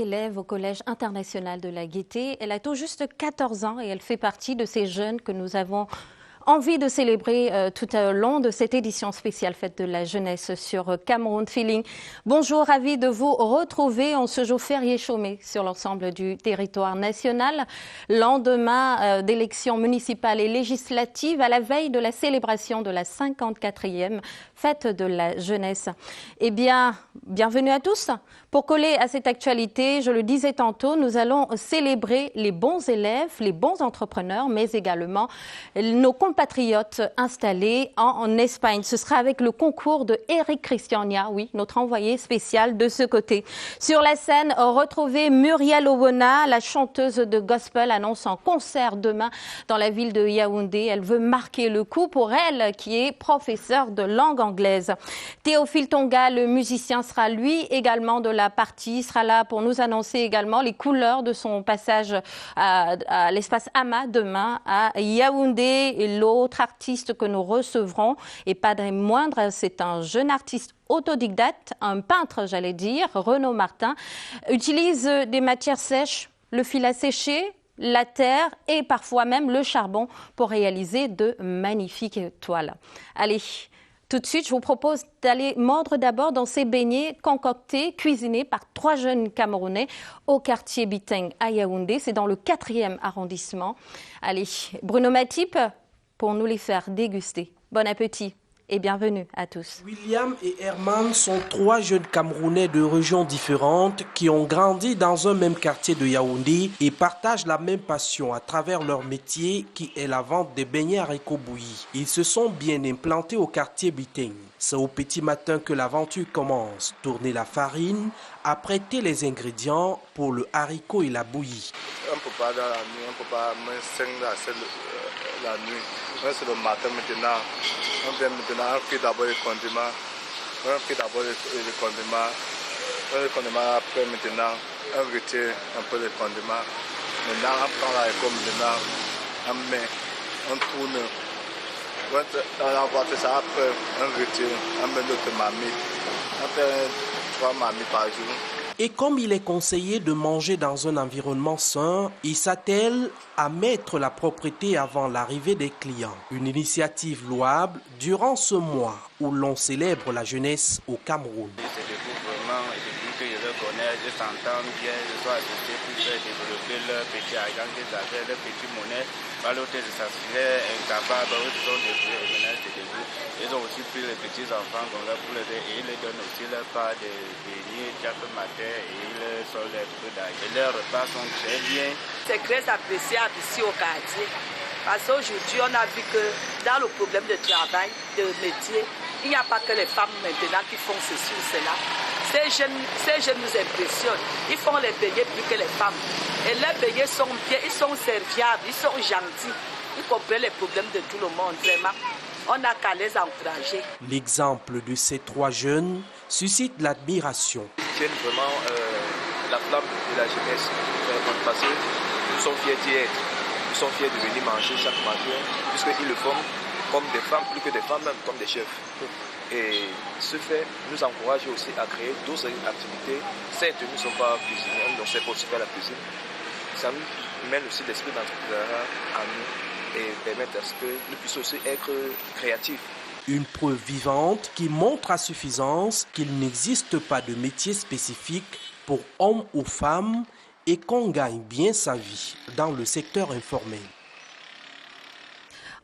élève au Collège international de la Gaîté. Elle a tout juste 14 ans et elle fait partie de ces jeunes que nous avons envie de célébrer tout au long de cette édition spéciale Fête de la jeunesse sur Cameroun Feeling. Bonjour, ravi de vous retrouver en ce jour férié chômé sur l'ensemble du territoire national. Lendemain d'élections municipales et législatives, à la veille de la célébration de la 54e Fête de la jeunesse. Eh bien, bienvenue à tous. Pour coller à cette actualité, je le disais tantôt, nous allons célébrer les bons élèves, les bons entrepreneurs, mais également nos compatriotes installés en Espagne. Ce sera avec le concours de Eric Christiania, oui, notre envoyé spécial de ce côté. Sur la scène, retrouvez Muriel Owona, la chanteuse de gospel, annonce un concert demain dans la ville de Yaoundé. Elle veut marquer le coup pour elle, qui est professeure de langue anglaise. Théophile Tonga, le musicien, sera lui également de la partie, sera là pour nous annoncer également les couleurs de son passage à l'espace Ama demain à Yaoundé. Et l'autre artiste que nous recevrons, et pas des moindres, c'est un jeune artiste autodidacte, un peintre, j'allais dire, Renaud Martin, utilise des matières sèches, le fil à sécher, la terre et parfois même le charbon pour réaliser de magnifiques toiles. Allez, tout de suite, je vous propose d'aller mordre d'abord dans ces beignets concoctés, cuisinés par 3 jeunes Camerounais au quartier Biteng à Yaoundé. C'est dans le 4e arrondissement. Allez, Bruno Matip, pour nous les faire déguster. Bon appétit et bienvenue à tous. William et Herman sont 3 jeunes Camerounais de régions différentes qui ont grandi dans un même quartier de Yaoundé et partagent la même passion à travers leur métier qui est la vente des beignets haricots bouillis. Ils se sont bien implantés au quartier Biteng. C'est au petit matin que l'aventure commence. Tourner la farine, apprêter les ingrédients pour le haricot et la bouillie. On ne peut pas dans la nuit, on ne peut pas la nuit. C'est le matin maintenant. On vient maintenant, on fait d'abord les condiments. Les condiments après maintenant, on retire un peu les condiments. Maintenant, on prend l'haricot maintenant, on met, on tourne. On envoie ça après, on retire, on met notre marmite. On fait 3 marmites par jour. Et comme il est conseillé de manger dans un environnement sain, il s'attelle à mettre la propreté avant l'arrivée des clients. Une initiative louable durant ce mois où l'on célèbre la jeunesse au Cameroun. Que je le connais, je s'entends bien, je sois associé pour faire développer leur petit argent qu'ils avaient, leur petite monnaie. Par l'autre, je s'assurais incapables, eux sont des vieux et maintenant c'est des vieux. Ils ont aussi pris les petits enfants comme leur pour les et ils leur donnent aussi leur part de beignets chaque matin et ils leur soldent un peu d'argent. Et leurs repas sont très bien. C'est très appréciable ici au quartier. Parce qu'aujourd'hui, on a vu que dans le problème de travail, de métier, il n'y a pas que les femmes maintenant qui font ceci ou cela. Ces jeunes nous impressionnent. Ils font les beignets plus que les femmes. Et les beignets sont bien, ils sont serviables, ils sont gentils. Ils comprennent les problèmes de tout le monde, vraiment. On n'a qu'à les encourager. L'exemple de ces 3 jeunes suscite l'admiration. Ils tiennent vraiment la flamme de la jeunesse. Parce que nous sommes fiers d'y être. Nous sommes fiers de venir manger chaque matin, puisqu'ils le font comme des femmes, plus que des femmes, même comme des chefs. Et ce fait nous encourage aussi à créer d'autres activités. Certes, nous ne sommes pas cuisiniers, on ne sait pas aussi faire la cuisine. Ça nous mène aussi l'esprit d'entrepreneuriat à nous et permettre à ce que nous puissions aussi être créatifs. Une preuve vivante qui montre à suffisance qu'il n'existe pas de métier spécifique pour hommes ou femmes et qu'on gagne bien sa vie dans le secteur informel.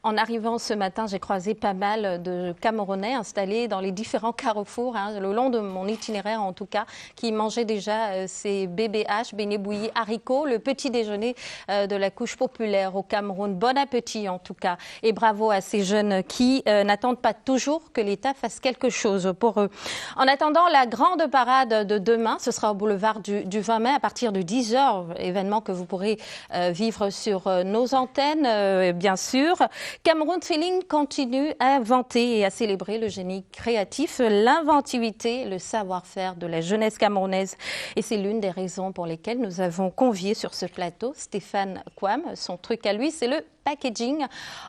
En arrivant ce matin, j'ai croisé pas mal de Camerounais installés dans les différents carrefours, le long de mon itinéraire en tout cas, qui mangeaient déjà ces BBH, beignets bouillis haricots, le petit déjeuner de la couche populaire au Cameroun. Bon appétit en tout cas et bravo à ces jeunes qui n'attendent pas toujours que l'État fasse quelque chose pour eux. En attendant la grande parade de demain, ce sera au boulevard du 20 mai à partir de 10h, événement que vous pourrez vivre sur nos antennes bien sûr. Cameroun Feeling continue à inventer et à célébrer le génie créatif, l'inventivité, le savoir-faire de la jeunesse camerounaise. Et c'est l'une des raisons pour lesquelles nous avons convié sur ce plateau Stéphane Kwam. Son truc à lui, c'est le packaging.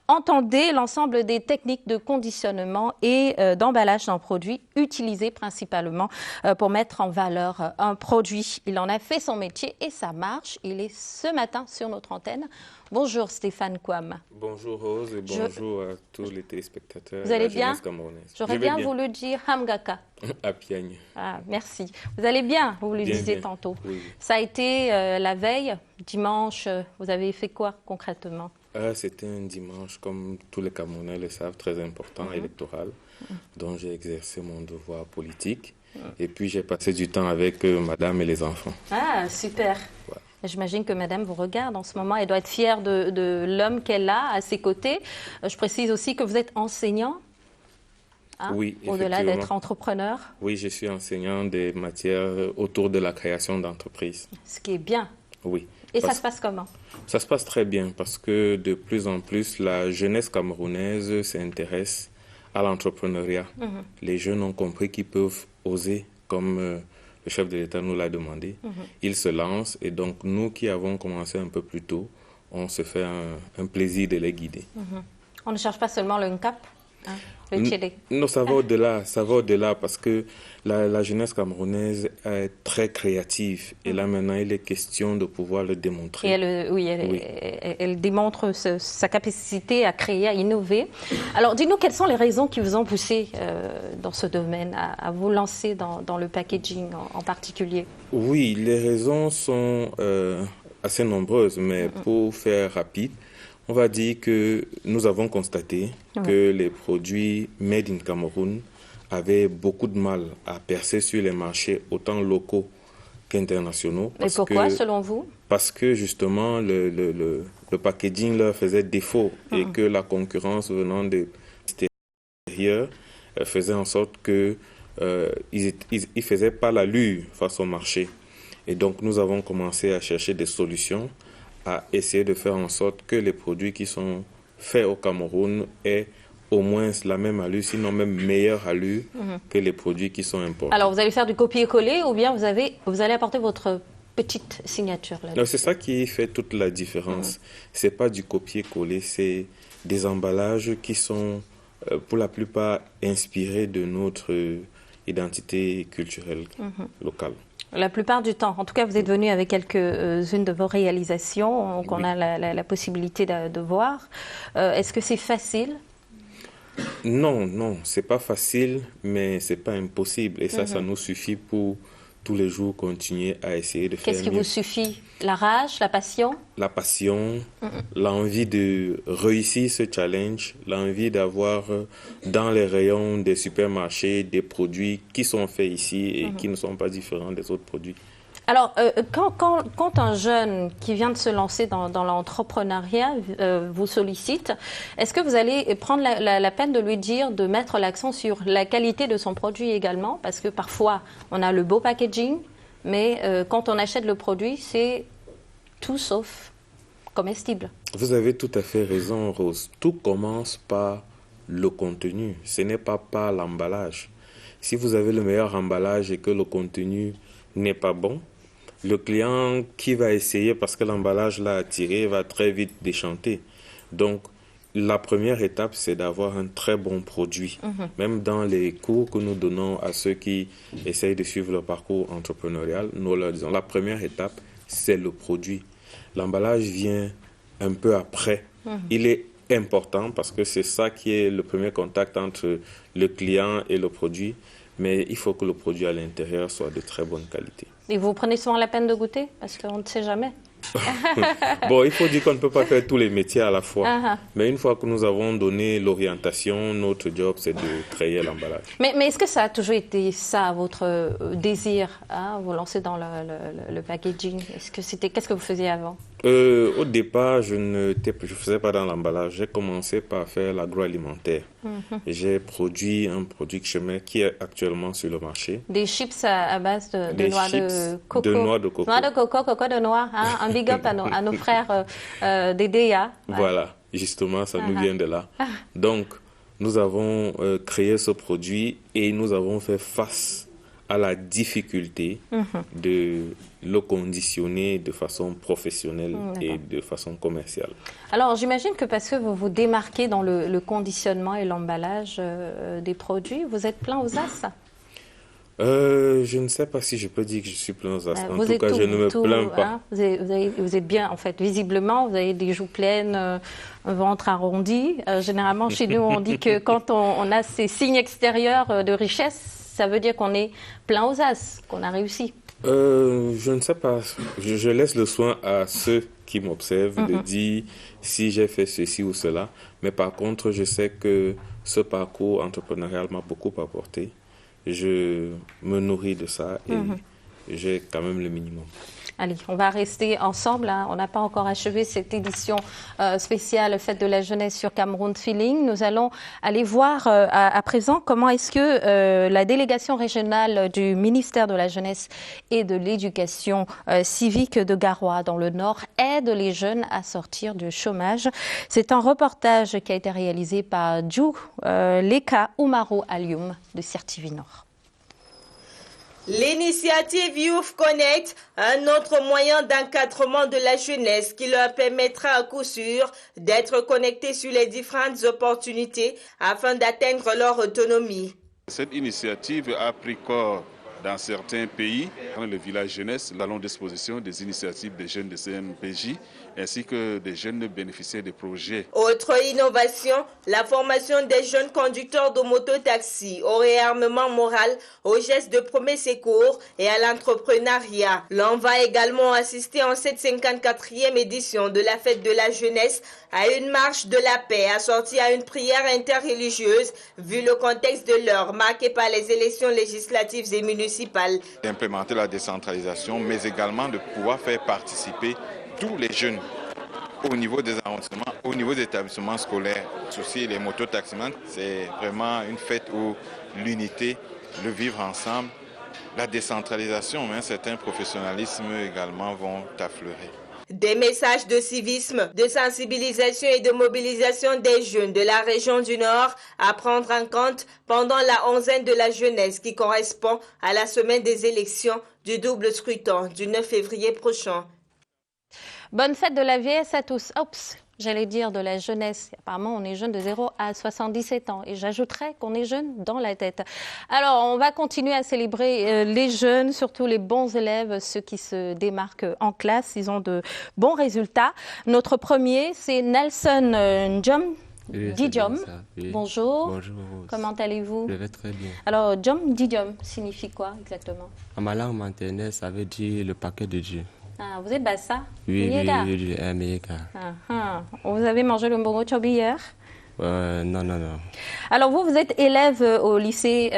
Entendez l'ensemble des techniques de conditionnement et d'emballage d'un produit utilisé principalement pour mettre en valeur un produit. Il en a fait son métier et ça marche. Il est ce matin sur notre antenne. Bonjour Stéphane Kouam. Bonjour Rose et bonjour à tous les téléspectateurs. Vous allez bien? J'aurais bien bien voulu dire Hamgaka. À Piagne. Ah, merci. Vous allez bien? Vous le disiez tantôt. Oui. Ça a été la veille, dimanche. Vous avez fait quoi concrètement? C'était un dimanche, comme tous les Camerounais le savent, très important, électoral, dont j'ai exercé mon devoir politique. Et puis j'ai passé du temps avec madame et les enfants. Ah, super. Ouais. J'imagine que madame vous regarde en ce moment. Elle doit être fière de l'homme qu'elle a à ses côtés. Je précise aussi que vous êtes enseignant. Hein, Oui, au-delà effectivement. d'être entrepreneur. Oui, je suis enseignant des matières autour de la création d'entreprises. Ce qui est bien. Oui. Et ça se passe comment? Ça se passe très bien parce que de plus en plus, la jeunesse camerounaise s'intéresse à l'entrepreneuriat. Les jeunes ont compris qu'ils peuvent oser, comme le chef de l'État nous l'a demandé. Ils se lancent et donc nous qui avons commencé un peu plus tôt, on se fait un plaisir de les guider. On ne cherche pas seulement le NCAP, hein, le Tchélé. Non, ça va au-delà parce que la jeunesse camerounaise est très créative et là maintenant il est question de pouvoir le démontrer. Et elle démontre sa capacité à créer, à innover. Alors dis-nous quelles sont les raisons qui vous ont poussé dans ce domaine, à vous lancer dans le packaging en particulier? Oui, les raisons sont assez nombreuses, mais pour faire rapide, on va dire que nous avons constaté que les produits made in Cameroun avaient beaucoup de mal à percer sur les marchés autant locaux qu'internationaux. Et pourquoi, selon vous? Parce que justement, le packaging leur faisait défaut et que la concurrence venant de l'extérieur faisait en sorte qu'ils ne faisaient pas l'allure face au marché. Et donc, nous avons commencé à chercher des solutions, à essayer de faire en sorte que les produits qui sont faits au Cameroun aient au moins la même allure, sinon même meilleure allure que les produits qui sont importés. Alors, vous allez faire du copier-coller ou bien vous allez apporter votre petite signature là? C'est ça qui fait toute la différence. C'est pas du copier-coller, c'est des emballages qui sont pour la plupart inspirés de notre identité culturelle locale. La plupart du temps. En tout cas, vous êtes venu avec quelques-unes de vos réalisations qu'on a la possibilité de voir. Est-ce que c'est facile? Non, c'est pas facile, mais c'est pas impossible. Et ça nous suffit pour tous les jours continuer à essayer de faire mieux. Qu'est-ce qui vous suffit? La rage, la passion? La passion, l'envie de réussir ce challenge, l'envie d'avoir dans les rayons des supermarchés des produits qui sont faits ici et qui ne sont pas différents des autres produits. Alors, quand un jeune qui vient de se lancer dans l'entrepreneuriat vous sollicite, est-ce que vous allez prendre la peine de lui dire de mettre l'accent sur la qualité de son produit également? Parce que parfois, on a le beau packaging, mais quand on achète le produit, c'est tout sauf comestible. Vous avez tout à fait raison, Rose. Tout commence par le contenu. Ce n'est pas par l'emballage. Si vous avez le meilleur emballage et que le contenu n'est pas bon, le client qui va essayer parce que l'emballage l'a attiré va très vite déchanter. Donc, la première étape, c'est d'avoir un très bon produit. Même dans les cours que nous donnons à ceux qui essayent de suivre le parcours entrepreneurial, nous leur disons, la première étape, c'est le produit. L'emballage vient un peu après. Il est important parce que c'est ça qui est le premier contact entre le client et le produit. Mais il faut que le produit à l'intérieur soit de très bonne qualité. Et vous prenez souvent la peine de goûter? Parce qu'on ne sait jamais. Bon, il faut dire qu'on ne peut pas faire tous les métiers à la fois. Mais une fois que nous avons donné l'orientation, notre job, c'est de créer l'emballage. Mais est-ce que ça a toujours été ça, votre désir, vous lancer dans le packaging? Qu'est-ce que vous faisiez avant? Au départ, je ne faisais pas dans l'emballage. J'ai commencé par faire l'agroalimentaire. J'ai produit un produit que je mets qui est actuellement sur le marché. Des chips à base de noix de coco. De noix de coco. Noix de coco, coco de noix. Hein? Un big up à nos frères des DEA. Ouais. Voilà, justement, ça nous vient de là. Donc, nous avons créé ce produit et nous avons fait face à la difficulté de le conditionner de façon professionnelle et de façon commerciale. Alors, j'imagine que parce que vous vous démarquez dans le conditionnement et l'emballage des produits, vous êtes plein aux as? Je ne sais pas si je peux dire que je suis plein aux as. En tout cas, je ne me plains pas. Hein, vous êtes bien, en fait, visiblement, vous avez des joues pleines, un ventre arrondi. Généralement, chez nous, on dit que quand on a ces signes extérieurs de richesse, ça veut dire qu'on est plein aux as, qu'on a réussi. Je ne sais pas. Je laisse le soin à ceux qui m'observent de dire si j'ai fait ceci ou cela. Mais par contre, je sais que ce parcours entrepreneurial m'a beaucoup apporté. Je me nourris de ça et j'ai quand même le minimum. Allez, on va rester ensemble. Hein. On n'a pas encore achevé cette édition spéciale Fête de la jeunesse sur Cameroun Feeling. Nous allons aller voir à présent comment est-ce que la délégation régionale du ministère de la Jeunesse et de l'Éducation civique de Garoua dans le Nord aide les jeunes à sortir du chômage. C'est un reportage qui a été réalisé par Djou Leka Oumaro Alioum de Sir TV Nord. L'initiative Youth Connect, un autre moyen d'encadrement de la jeunesse qui leur permettra à coup sûr d'être connectés sur les différentes opportunités afin d'atteindre leur autonomie. Cette initiative a pris corps dans certains pays. Dans le village jeunesse, nous allons à disposition des initiatives des jeunes de CMPJ ainsi que des jeunes bénéficiaires des projets. Autre innovation, la formation des jeunes conducteurs de moto-taxi au réarmement moral, aux gestes de premier secours et à l'entrepreneuriat. L'on va également assister en cette 54e édition de la fête de la jeunesse à une marche de la paix assortie à une prière interreligieuse vu le contexte de l'heure marqué par les élections législatives et municipales. Implémenter la décentralisation mais également de pouvoir faire participer tous les jeunes au niveau des arrondissements, au niveau des établissements scolaires. Aussi les mototaximans, c'est vraiment une fête où l'unité, le vivre ensemble, la décentralisation, mais un certain professionnalisme également vont affleurer. Des messages de civisme, de sensibilisation et de mobilisation des jeunes de la région du Nord à prendre en compte pendant la onzaine de la jeunesse qui correspond à la semaine des élections du double scrutin du 9 février prochain. Bonne fête de la vieillesse à tous. Oups, j'allais dire de la jeunesse. Apparemment, on est jeune de 0 à 77 ans. Et j'ajouterais qu'on est jeune dans la tête. Alors, on va continuer à célébrer les jeunes, surtout les bons élèves, ceux qui se démarquent en classe. Ils ont de bons résultats. Notre premier, c'est Nelson Njom. Didium. Oui. Bonjour. Bonjour. Comment allez-vous? Je vais très bien. Alors, Didium signifie quoi exactement? En ma langue maternelle, ça veut dire le paquet de Dieu. Ah, vous êtes Bassa? Oui, Miega. oui, Miega. Vous avez mangé le mbongo chobi hier? Non. Alors vous êtes élève au lycée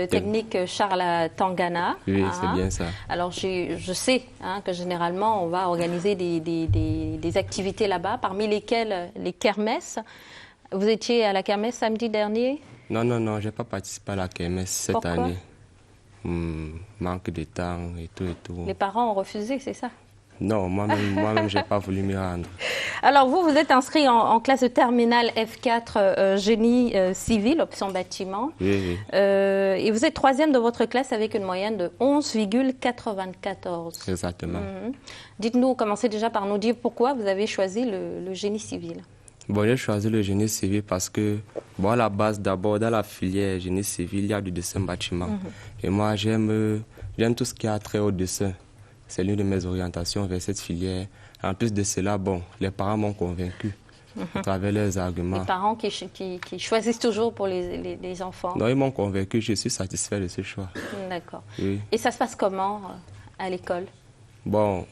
technique Charles Tangana. Oui, c'est bien ça. Alors je sais que généralement on va organiser des activités là-bas, parmi lesquelles les kermesses. Vous étiez à la kermesse samedi dernier? Non, je n'ai pas participé à la kermesse cette année. Manque de temps et tout. Les parents ont refusé, c'est ça? Non, moi-même, je n'ai pas voulu m'y rendre. Alors, vous êtes inscrit en classe de terminale F4 génie civil, option bâtiment. Oui. Et vous êtes troisième de votre classe avec une moyenne de 11,94. Exactement. Dites-nous, commencez déjà par nous dire pourquoi vous avez choisi le génie civil. Bon, j'ai choisi le génie civil parce que, à la base, d'abord, dans la filière génie civil, il y a du dessin bâtiment. Et moi, j'aime tout ce qui a trait au dessin. C'est l'une de mes orientations vers cette filière. En plus de cela, les parents m'ont convaincu à travers leurs arguments. Les parents qui choisissent toujours pour les enfants. Non, ils m'ont convaincu, je suis satisfait de ce choix. D'accord. Oui. Et ça se passe comment à l'école? Bon,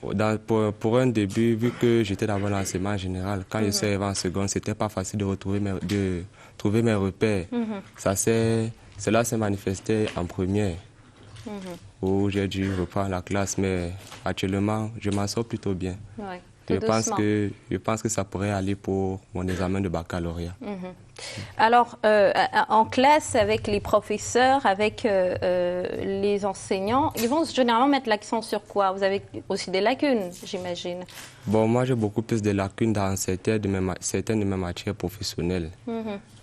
pour un début, vu que j'étais dans l'enseignement général, quand je suis arrivé en seconde, c'était pas facile de trouver mes repères. Cela s'est manifesté en première, où j'ai dû reprendre la classe, mais actuellement, je m'en sors plutôt bien. Ouais, je pense que ça pourrait aller pour mon examen de baccalauréat. Alors, en classe, avec les professeurs, avec les enseignants, ils vont généralement mettre l'accent sur quoi? Vous avez aussi des lacunes, j'imagine. Bon, moi, j'ai beaucoup plus de lacunes dans certaines de mes matières professionnelles.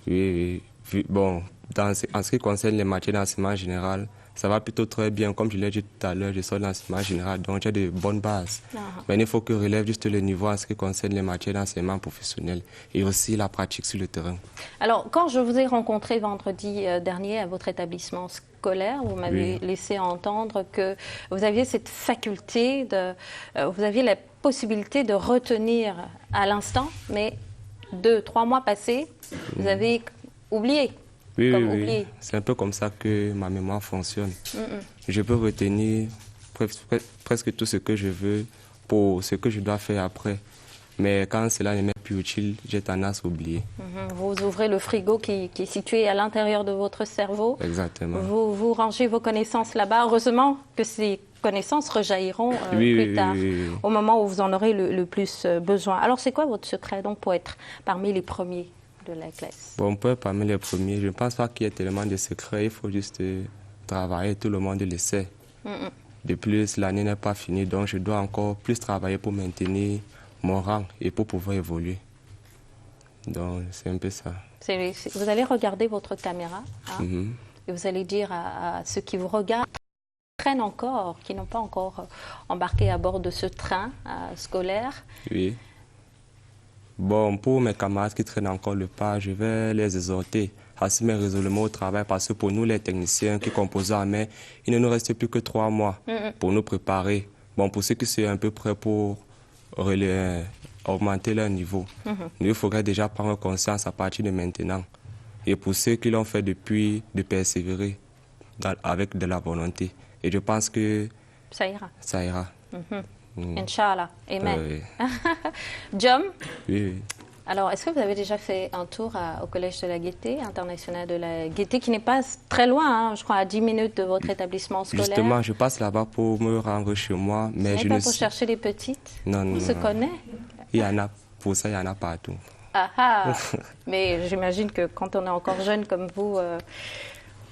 Oui. Bon, en ce qui concerne les matières d'enseignement général, ça va plutôt très bien. Comme je l'ai dit tout à l'heure, je sors de l'enseignement général, donc j'ai de bonnes bases. Mais il faut que je relève juste le niveau en ce qui concerne les matières d'enseignement professionnel et aussi la pratique sur le terrain. Alors, quand je vous ai rencontré vendredi dernier à votre établissement scolaire, vous m'avez laissé entendre que vous aviez cette faculté vous aviez la possibilité de retenir à l'instant, mais 2-3 mois passés, vous avez oublié. Oui. C'est un peu comme ça que ma mémoire fonctionne. Je peux retenir presque tout ce que je veux pour ce que je dois faire après. Mais quand cela n'est même plus utile, j'ai tendance à oublier. Vous ouvrez le frigo qui est situé à l'intérieur de votre cerveau. Exactement. Vous rangez vos connaissances là-bas. Heureusement que ces connaissances rejailliront plus tard, au moment où vous en aurez le plus besoin. Alors, c'est quoi votre secret donc, pour être parmi les premiers de la classe? Bon, on peut être parmi les premiers. Je ne pense pas qu'il y ait tellement de secrets. Il faut juste travailler. Tout le monde le sait. De plus, l'année n'est pas finie, donc je dois encore plus travailler pour maintenir mon rang et pour pouvoir évoluer. Donc, c'est un peu ça. Vous allez regarder votre caméra et vous allez dire à ceux qui vous regardent, traînent encore, qui n'ont pas encore embarqué à bord de ce train scolaire. Oui. Bon, pour mes camarades qui traînent encore le pas, je vais les exhorter à se mettre résolument au travail parce que pour nous, les techniciens qui composent en mai, il ne nous reste plus que 3 mois pour nous préparer. Bon, pour ceux qui sont un peu prêts pour augmenter leur niveau, il faudrait déjà prendre conscience à partir de maintenant. Et pour ceux qui l'ont fait depuis, de persévérer avec de la volonté. Et je pense que ça ira. Ça ira. Inch'Allah. Amen. Jom? Oui. Alors, est-ce que vous avez déjà fait un tour au Collège de la Gaîté, international de la Gaîté, qui n'est pas très loin, je crois à 10 minutes de votre établissement scolaire? Justement, je passe là-bas pour me rendre chez moi. Mais je pas pour chercher les petites? Non. On se connaît? Il y en a, pour ça, il y en a partout. Mais j'imagine que quand on est encore jeune comme vous,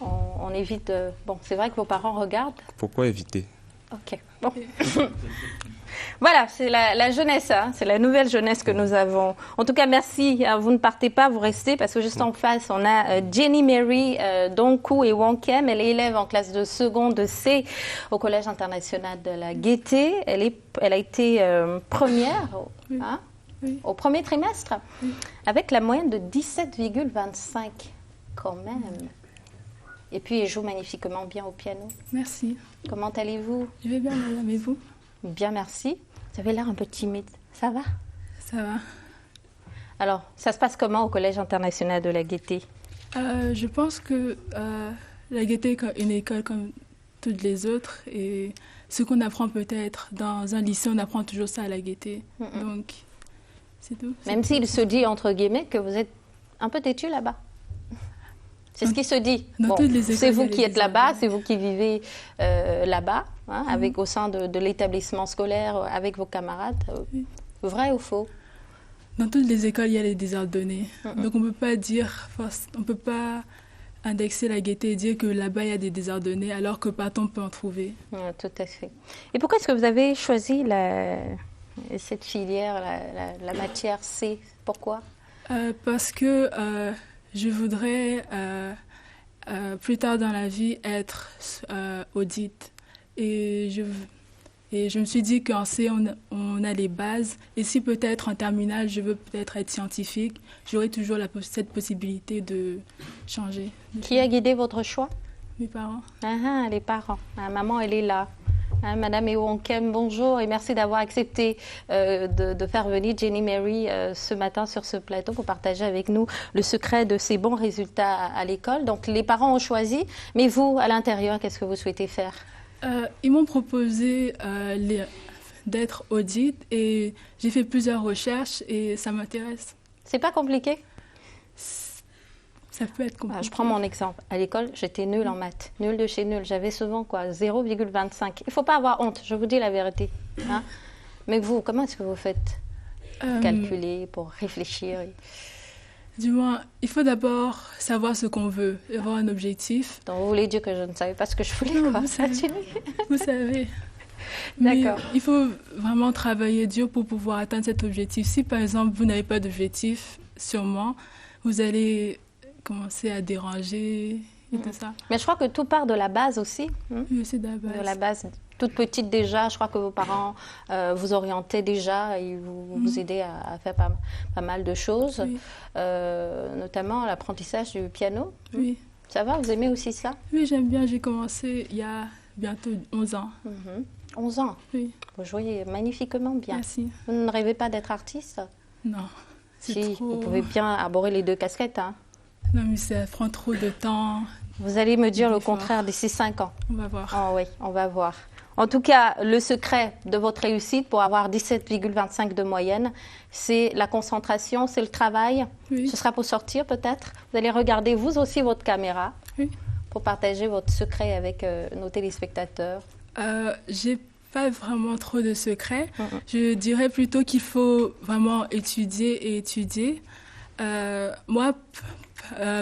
on évite... Bon, c'est vrai que vos parents regardent. Pourquoi éviter? Ok, bon. Voilà, c'est la jeunesse, c'est la nouvelle jeunesse que nous avons. En tout cas, merci. Vous ne partez pas, vous restez, parce que juste en face, on a Jenny Mary Donkou et Wonkem. Elle est élève en classe de seconde C au Collège international de la Gaîté. Elle a été première au premier trimestre, avec la moyenne de 17,25 quand même. Et puis, elle joue magnifiquement bien au piano. Merci. Comment allez-vous? Je vais bien, madame, et vous? Bien, merci. Vous avez l'air un peu timide. Ça va? Ça va. Alors, ça se passe comment au Collège international de la Gaîté? Je pense que la Gaîté est une école comme toutes les autres. Et ce qu'on apprend peut-être dans un lycée, on apprend toujours ça à la Gaîté. Donc, c'est tout. Même s'il se dit, entre guillemets, que vous êtes un peu têtu là-bas. C'est ce qui se dit. Bon, c'est vous qui êtes là-bas, c'est vous qui vivez là-bas, au sein de l'établissement scolaire, avec vos camarades. Vrai ou faux? Dans toutes les écoles, il y a les désordonnés. Donc on ne peut pas indexer la Gaîté et dire que là-bas, il y a des désordonnés, alors que partout, on peut en trouver. Tout à fait. Et pourquoi est-ce que vous avez choisi cette filière, la matière C? Pourquoi? Parce que je voudrais, plus tard dans la vie, être audite. Et je me suis dit qu'en C, on a les bases. Et si peut-être en terminale, je veux peut-être être scientifique, j'aurai toujours cette possibilité de changer. Qui a guidé votre choix? Mes parents. Les parents. Maman, elle est là. Madame Ewonkem, bonjour et merci d'avoir accepté de faire venir Jenny Mary ce matin sur ce plateau pour partager avec nous le secret de ses bons résultats à l'école. Donc les parents ont choisi, mais vous, à l'intérieur, qu'est-ce que vous souhaitez faire? Ils m'ont proposé d'être audite et j'ai fait plusieurs recherches et ça m'intéresse. C'est pas compliqué? Ça peut être compliqué. Je prends mon exemple. À l'école, j'étais nulle en maths. Nulle de chez nulle. J'avais souvent 0,25. Il ne faut pas avoir honte, je vous dis la vérité. Mais vous, comment est-ce que vous faites calculer, pour réfléchir? Du moins, il faut d'abord savoir ce qu'on veut, avoir un objectif. Donc vous voulez dire que je ne savais pas ce que je voulais? Non, vous savez. D'accord. Il faut vraiment travailler dur pour pouvoir atteindre cet objectif. Si par exemple, vous n'avez pas d'objectif, sûrement, vous allez commencer à déranger et tout ça. Mais je crois que tout part de la base aussi. Oui, c'est de la base. De la base. Toute petite déjà, je crois que vos parents vous orientaient déjà et vous aidaient à faire pas mal de choses, Oui. Notamment l'apprentissage du piano. Oui. Ça va, vous aimez aussi ça? Oui, j'aime bien. J'ai commencé il y a bientôt 11 ans. 11 ans? Oui. Vous jouez magnifiquement bien. Merci. Vous ne rêvez pas d'être artiste? Non. Si, trop... vous pouvez bien arborer les 2 casquettes. Hein. Non, mais ça prend trop de temps. Vous allez me dire le contraire d'ici 5 ans. On va voir. Oh oui, on va voir. En tout cas, le secret de votre réussite pour avoir 17,25 de moyenne, c'est la concentration, c'est le travail. Oui. Ce sera pour sortir peut-être. Vous allez regarder vous aussi votre caméra pour partager votre secret avec nos téléspectateurs. J'ai pas vraiment trop de secrets. Je dirais plutôt qu'il faut vraiment étudier et étudier. Moi,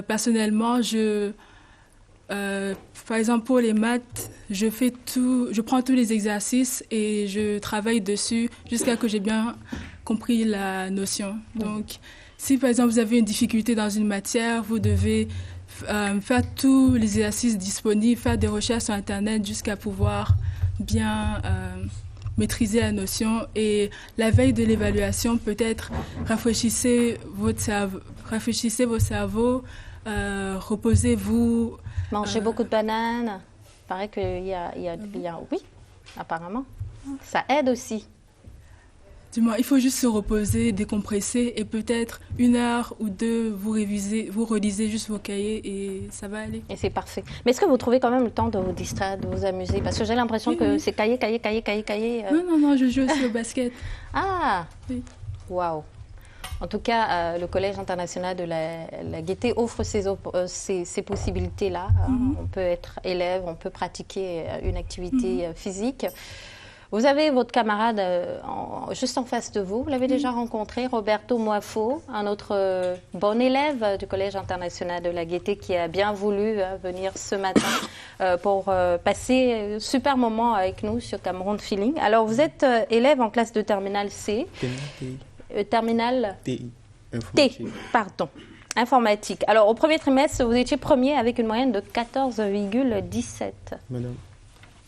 personnellement, par exemple, pour les maths, je prends tous les exercices et je travaille dessus jusqu'à que j'ai bien compris la notion. Donc, si par exemple vous avez une difficulté dans une matière, vous devez faire tous les exercices disponibles, faire des recherches sur Internet jusqu'à pouvoir bien maîtriser la notion. Et la veille de l'évaluation, peut-être rafraîchissez vos cerveaux, reposez-vous. Mangez beaucoup de bananes. Il paraît qu'il y a... Oui, apparemment. Ça aide aussi. Du-moins, il faut juste se reposer, décompresser et peut-être 1 heure ou 2, vous relisez juste vos cahiers et ça va aller. Et c'est parfait. Mais est-ce que vous trouvez quand même le temps de vous distraire, de vous amuser? Parce que j'ai l'impression que c'est cahier. Non, je joue aussi au basket. Ah oui. Waouh. En tout cas, le Collège international de la Gaîté offre ces possibilités-là. On peut être élève, on peut pratiquer une activité physique. Vous avez votre camarade juste en face de vous. Vous l'avez déjà rencontré, Roberto Moafo, un autre bon élève du Collège international de la Gaîté qui a bien voulu venir ce matin pour passer un super moment avec nous sur Cameroun Feeling. Alors, vous êtes élève en classe de terminale C. Terminale TI. Informatique. Alors, au premier trimestre, vous étiez premier avec une moyenne de 14,17. Madame.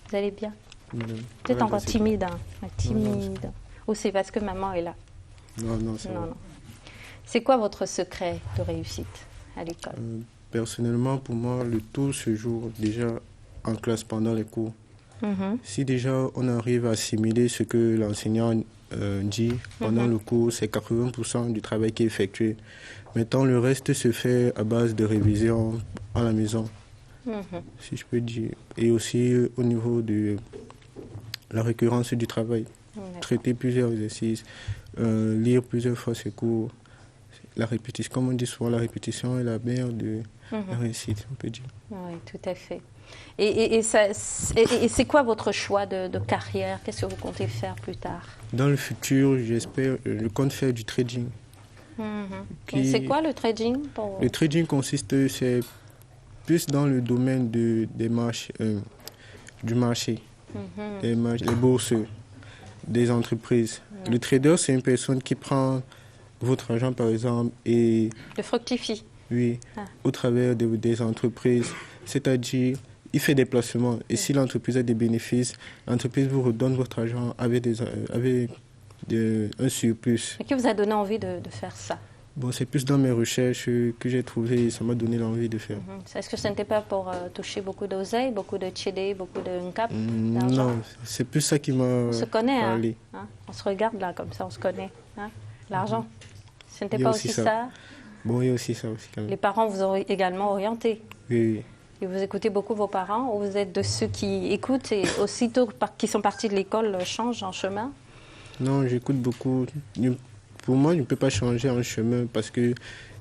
Vous allez bien? Madame. Vous êtes encore timide, hein? Timide. Ou c'est parce que maman est là? Non, c'est non. C'est quoi votre secret de réussite à l'école? Personnellement, pour moi, le tout se joue déjà en classe pendant les cours. Si déjà on arrive à assimiler ce que l'enseignant dit pendant le cours, c'est 80% du travail qui est effectué. Maintenant, le reste se fait à base de révision à la maison, si je peux dire. Et aussi au niveau de la récurrence du travail. Traiter plusieurs exercices, lire plusieurs fois ses cours. La répétition, comme on dit souvent, la répétition est la mère de la réussite, on peut dire. Oui, tout à fait. Et c'est quoi votre choix de carrière? Qu'est-ce que vous comptez faire plus tard? Dans le futur, j'espère, je compte faire du trading. C'est quoi le trading? Le trading consiste, c'est plus dans le domaine du marché, les bourses, des entreprises. Le trader, c'est une personne qui prend votre argent, par exemple, et... Le fructifie. Oui, au travers des entreprises. C'est-à-dire, il fait des placements. Et si l'entreprise a des bénéfices, l'entreprise vous redonne votre argent avec un surplus. Et qui vous a donné envie de faire ça? Bon, c'est plus dans mes recherches que j'ai trouvé, ça m'a donné l'envie de faire. Est-ce que ce n'était pas pour toucher beaucoup d'oseille, beaucoup de tchédé, beaucoup de nkap? Non, c'est plus ça qui m'a parlé. On se connaît, hein? On se regarde là, comme ça, on se connaît. Hein? L'argent, ce n'était pas aussi ça? Bon, il y a aussi ça aussi quand même. Les parents vous ont également orienté? Oui. Et vous écoutez beaucoup vos parents, ou vous êtes de ceux qui écoutent et aussitôt qui sont partis de l'école changent en chemin? Non, j'écoute beaucoup. Pour moi, je ne peux pas changer en chemin parce que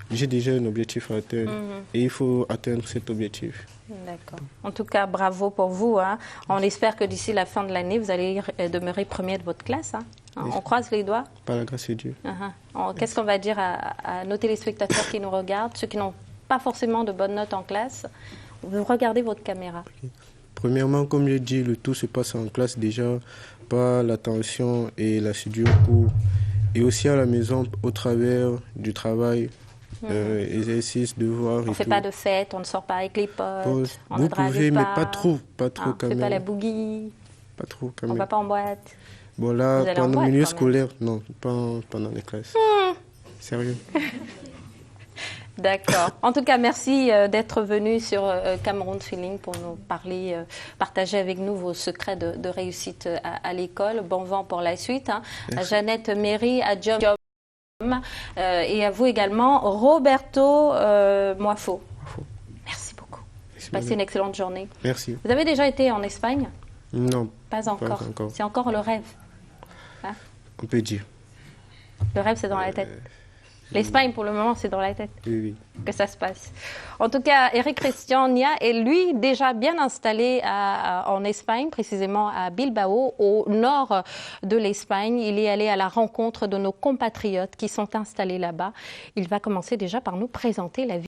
j'ai déjà un objectif à atteindre et il faut atteindre cet objectif. D'accord. En tout cas, bravo pour vous. Hein. On espère que d'ici la fin de l'année, vous allez demeurer premier de votre classe. Hein. On croise les doigts. Par la grâce de Dieu. Qu'est-ce qu'on va dire à nos téléspectateurs qui nous regardent, ceux qui n'ont pas forcément de bonnes notes en classe? Vous regardez votre caméra. Okay. Premièrement, comme je dis, le tout se passe en classe déjà par l'attention et l'assidu au cours. Et aussi à la maison, au travers du travail, exercice, devoir. On ne fait pas de fête, on ne sort pas avec les potes. On vous ne drague pouvez, pas. mais pas trop quand on même. Pas la boogie. Pas trop quand On même. ne va pas en boîte. Bon là, pendant le milieu scolaire, non, pas pendant les classes. Sérieux. D'accord. En tout cas, merci d'être venu sur Cameroun Feeling pour nous parler, partager avec nous vos secrets de réussite à l'école. Bon vent pour la suite. Hein. À Jeannette Méry, à Job et à vous également, Roberto Moifo. Merci beaucoup. Passez une excellente journée. Merci. Vous avez déjà été en Espagne? Non. Pas encore. C'est encore le rêve. Hein? On peut dire. Le rêve, c'est dans la tête. L'Espagne, pour le moment, c'est dans la tête que ça se passe. En tout cas, Eric Christian Nia est, lui, déjà bien installé en Espagne, précisément à Bilbao, au nord de l'Espagne. Il est allé à la rencontre de nos compatriotes qui sont installés là-bas. Il va commencer déjà par nous présenter la vie.